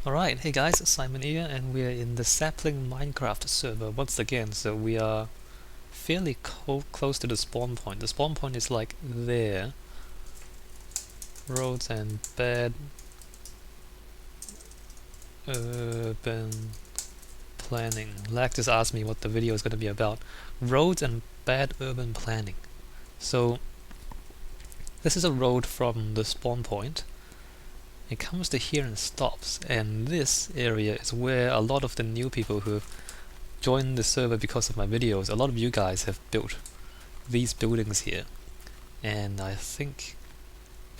Alright, hey guys, Simon here, and we're in the Sapling Minecraft server once again. So we are fairly close to the spawn point. The spawn point is like there. Roads and bad urban planning. Lag just asked me what the video is going to be about. Roads and bad urban planning. So this is a road from the spawn point. It comes to here and stops, and this area is where a lot of the new people who have joined the server because of my videos, a lot of you guys have built these buildings here, and I think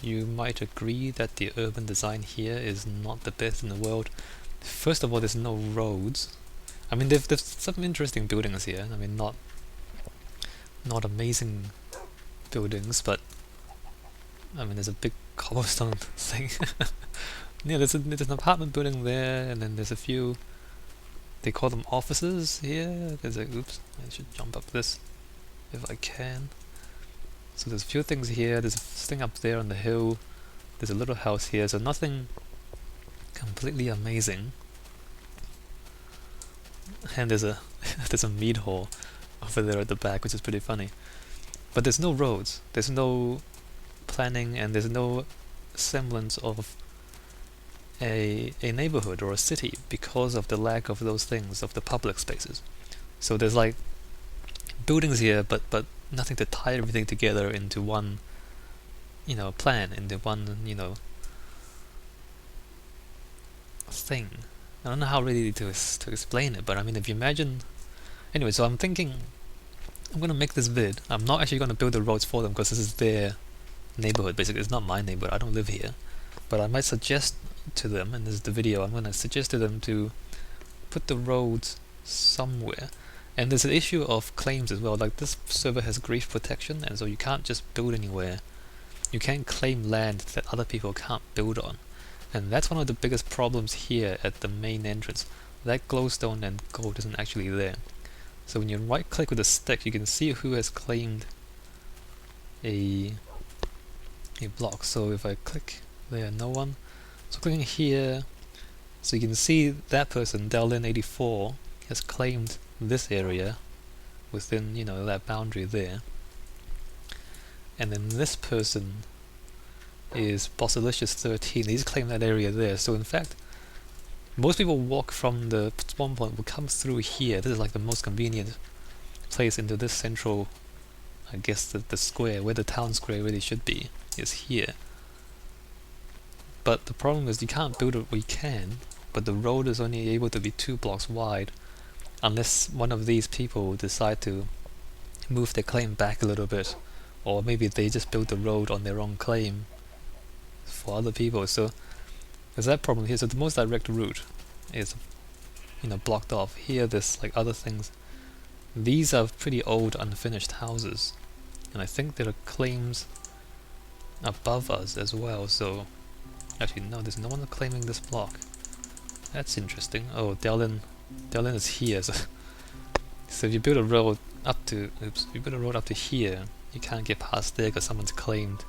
you might agree that the urban design here is not the best in the world. First of all, there's no roads. I mean, there's some interesting buildings here. I mean, not amazing buildings, but I mean, there's a big cobblestone thing. Yeah, there's an apartment building there, and then there's a few. They call them offices here. There's a oops. I should jump up this if I can. So there's a few things here. There's a thing up there on the hill. There's a little house here. So nothing completely amazing. And there's a there's a meat hall over there at the back, which is pretty funny. But there's no roads. There's no planning, and there's no semblance of a neighborhood or a city because of the lack of those things, of the public spaces. So there's like buildings here, but nothing to tie everything together into one, plan, into one, thing. I don't know how really to explain it, but I mean, if you imagine. Anyway, so I'm thinking I'm gonna make this vid. I'm not actually gonna build the roads for them because this is their neighborhood. Basically, it's not my neighborhood. I don't live here, but I might suggest to them, and this is the video. I'm gonna suggest to them to put the roads somewhere. And there's an issue of claims as well. Like, this server has grief protection, and so you can't just build anywhere. You can't claim land that other people can't build on. And that's one of the biggest problems here at the main entrance. That glowstone and gold isn't actually there. So when you right click with a stick, you can see who has claimed a block. So if I click there, no one. So clicking here, so you can see that person, Delin84, has claimed this area within, that boundary there. And then this person is Bossilicious13. He's claimed that area there. So in fact, most people walk from the spawn point will come through here. This is like the most convenient place into this central, I guess, the square, where the town square really should be, is here. But the problem is you can't build it. We can, but the road is only able to be 2 blocks wide, unless one of these people decide to move their claim back a little bit, or maybe they just build the road on their own claim for other people. So there's that problem here. So the most direct route is, blocked off. Here there's like other things. These are pretty old unfinished houses, and I think there are claims above us as well. So actually no, there's no one claiming this block. That's interesting. Oh, Delin is here. So if you build a road up to if you build a road up to here, you can't get past there because someone's claimed.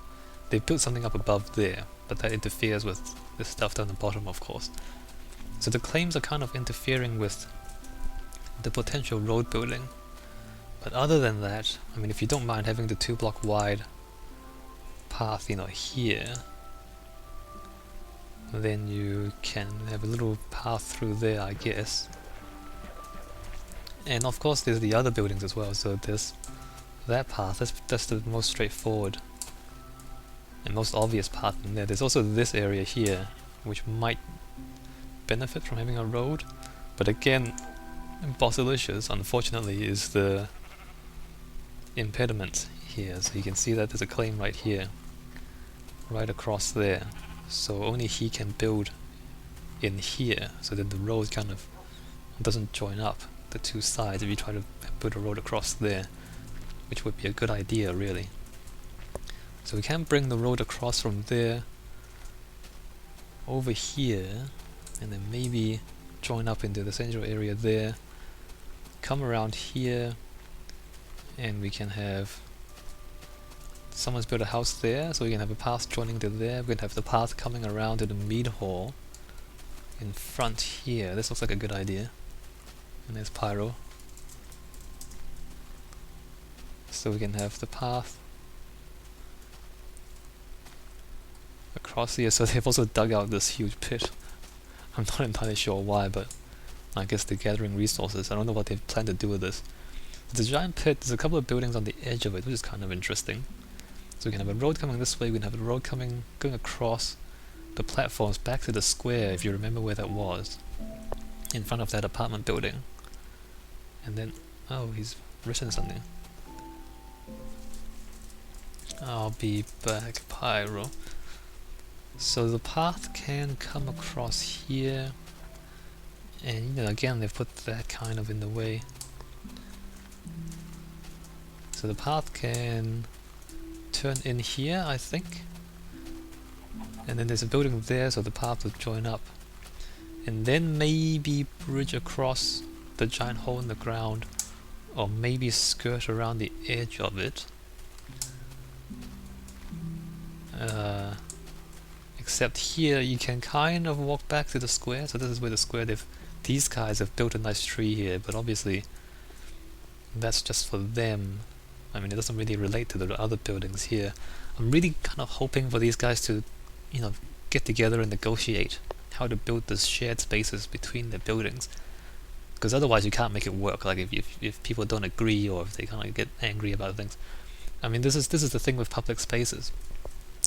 They built something up above there, but that interferes with the stuff down the bottom, of course. So the claims are kind of interfering with the potential road building. But other than that, I mean, if you don't mind having the 2 block wide path, here, then you can have a little path through there, I guess. And of course there's the other buildings as well, so there's that path. That's the most straightforward and most obvious path in there. There's also this area here, which might benefit from having a road, but again, Bossilicious, unfortunately, is the impediment here. So you can see that there's a claim right here, right across there. So only he can build in here, so that the road kind of doesn't join up the 2 sides if you try to put a road across there, which would be a good idea, really. So we can bring the road across from there over here, and then maybe join up into the central area there, come around here, and we can have someone's built a house there, so we can have a path joining to there. We can have the path coming around to the meat hall in front here. This looks like a good idea. And there's pyro. So we can have the path across here. So they've also dug out this huge pit. I'm not entirely sure why, but I guess they're gathering resources. I don't know what they plan to do with this. It's a giant pit. There's a couple of buildings on the edge of it, which is kind of interesting. So we can have a road coming this way, we can have a road going across the platforms back to the square, if you remember where that was. In front of that apartment building. And then, oh, he's written something. I'll be back, pyro. So the path can come across here. And you know, again, they've put that kind of in the way. So the path can turn in here, I think. And then there's a building there, so the path will join up. And then maybe bridge across the giant hole in the ground, or maybe skirt around the edge of it. Except here you can kind of walk back to the square, so this is where the square these guys have built a nice tree here, but obviously that's just for them. I mean, it doesn't really relate to the other buildings here. I'm really kind of hoping for these guys to, you know, get together and negotiate how to build these shared spaces between the buildings, because otherwise you can't make it work. Like if people don't agree, or if they kind of get angry about things. I mean, this is the thing with public spaces.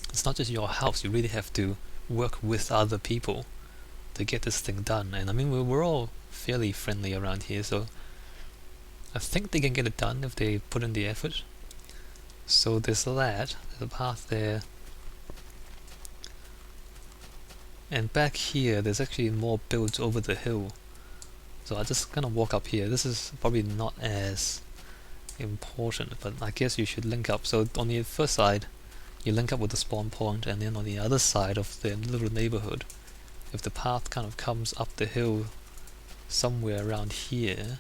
It's not just your house. You really have to work with other people to get this thing done. And I mean, we're all fairly friendly around here, so I think they can get it done if they put in the effort. So there's that. There's a path there. And back here, there's actually more builds over the hill. So I'm just gonna walk up here. This is probably not as important, but I guess you should link up. So on the first side, you link up with the spawn point, and then on the other side of the little neighborhood, if the path kind of comes up the hill somewhere around here,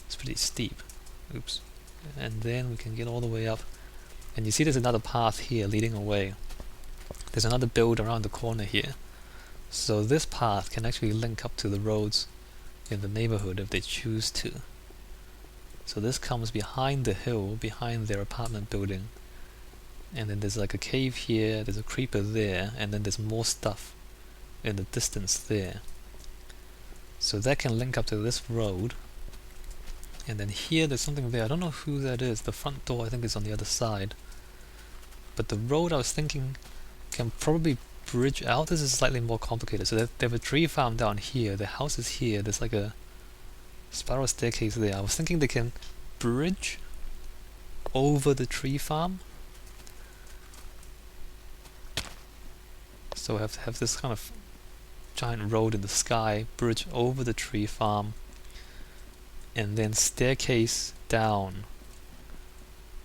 it's pretty steep. Oops. And then we can get all the way up. And you see there's another path here leading away. There's another build around the corner here. So this path can actually link up to the roads in the neighborhood if they choose to. So this comes behind the hill, behind their apartment building. And then there's like a cave here, there's a creeper there, and then there's more stuff in the distance there. So that can link up to this road. And then here there's something there. I don't know who that is. The front door I think is on the other side. But the road I was thinking can probably bridge out. This is slightly more complicated. So they have a tree farm down here. The house is here. There's like a spiral staircase there. I was thinking they can bridge over the tree farm. So have this kind of giant road in the sky, bridge over the tree farm, and then staircase down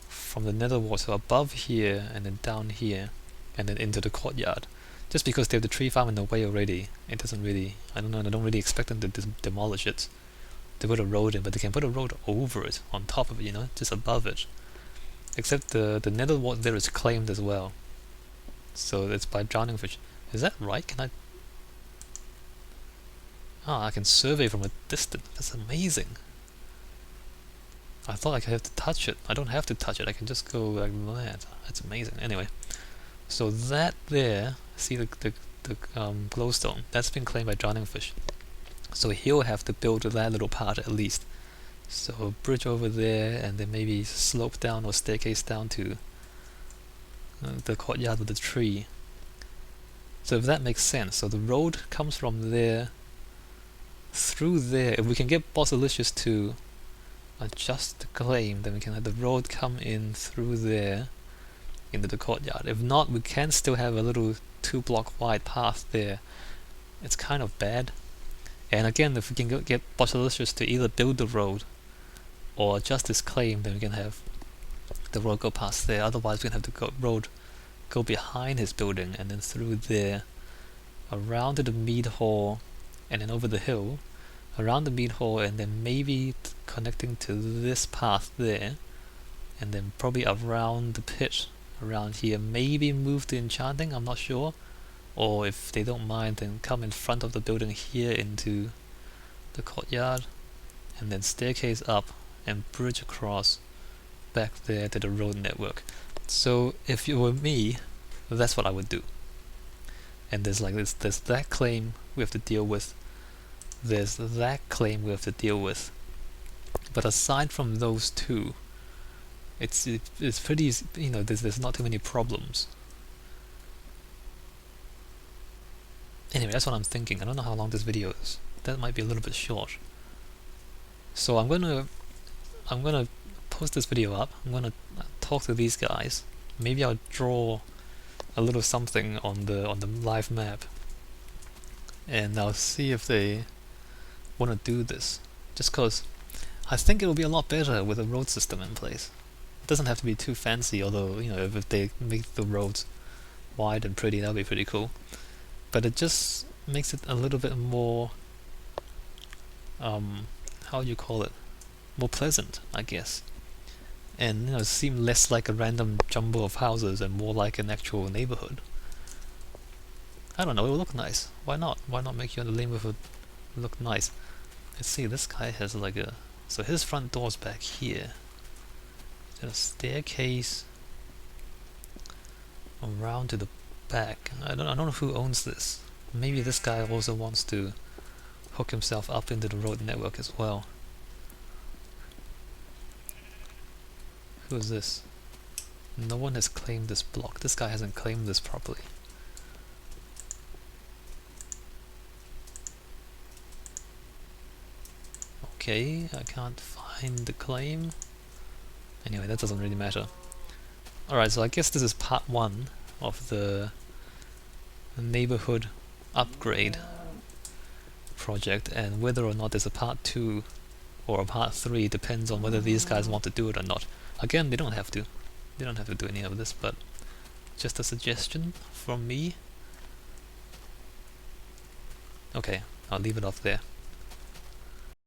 from the nether wall, so above here and then down here, and then into the courtyard. Just because they have the tree farm in the way already, it doesn't really, I don't know, I don't really expect them to demolish it, to put a road in, but they can put a road over it, on top of it, you know, just above it. Except the nether wall there is claimed as well. So it's by drowning fish. Is that right? Can I... Ah, I can survey from a distance. That's amazing. I thought I could have to touch it. I don't have to touch it. I can just go like that. That's amazing. Anyway, so that there, see the glowstone. That's been claimed by drowning fish. So he'll have to build that little part at least. So a bridge over there, and then maybe slope down or staircase down to the courtyard with the tree. So if that makes sense, so the road comes from there through there. If we can get Bossilicious to adjust the claim, then we can have the road come in through there into the courtyard. If not, we can still have a little 2-block wide path there. It's kind of bad. And again, if we can get Bossilicious to either build the road or adjust his claim, then we can have the road go past there. Otherwise, we can have the road go behind his building and then through there, around to the mead hall, and then over the hill, around the mead hall, and then maybe connecting to this path there, and then probably around the pit around here. Maybe move to enchanting, I'm not sure. or if they don't mind, then come in front of the building here into the courtyard, and then staircase up and bridge across back there to the road network. So if you were me, that's what I would do. And there's like there's that claim we have to deal with. There's that claim we have to deal with. But aside from those two, it's pretty easy, there's not too many problems. Anyway, that's what I'm thinking. I don't know how long this video is. That might be a little bit short. So I'm gonna post this video up. I'm gonna talk to these guys. Maybe I'll draw a little something on the live map, and I'll see if they want to do this. Just cause I think it will be a lot better with a road system in place. It doesn't have to be too fancy, although if they make the roads wide and pretty, that'll be pretty cool. But it just makes it a little bit more how do you call it? More pleasant, I guess. And seem less like a random jumble of houses and more like an actual neighborhood. I don't know, it will look nice. Why not? Why not make your neighborhood look nice? Let's see, this guy has like a... So his front door's back here. There's a staircase around to the back. I don't know who owns this. Maybe this guy also wants to hook himself up into the road network as well. Who is this? No one has claimed this block. This guy hasn't claimed this properly. Okay, I can't find the claim. Anyway, that doesn't really matter. Alright, so I guess this is part 1 of the neighborhood upgrade project, and whether or not there's a part 2 or a part 3 depends on whether these guys want to do it or not. Again, they don't have to. They don't have to do any of this, but just a suggestion from me. Okay, I'll leave it off there.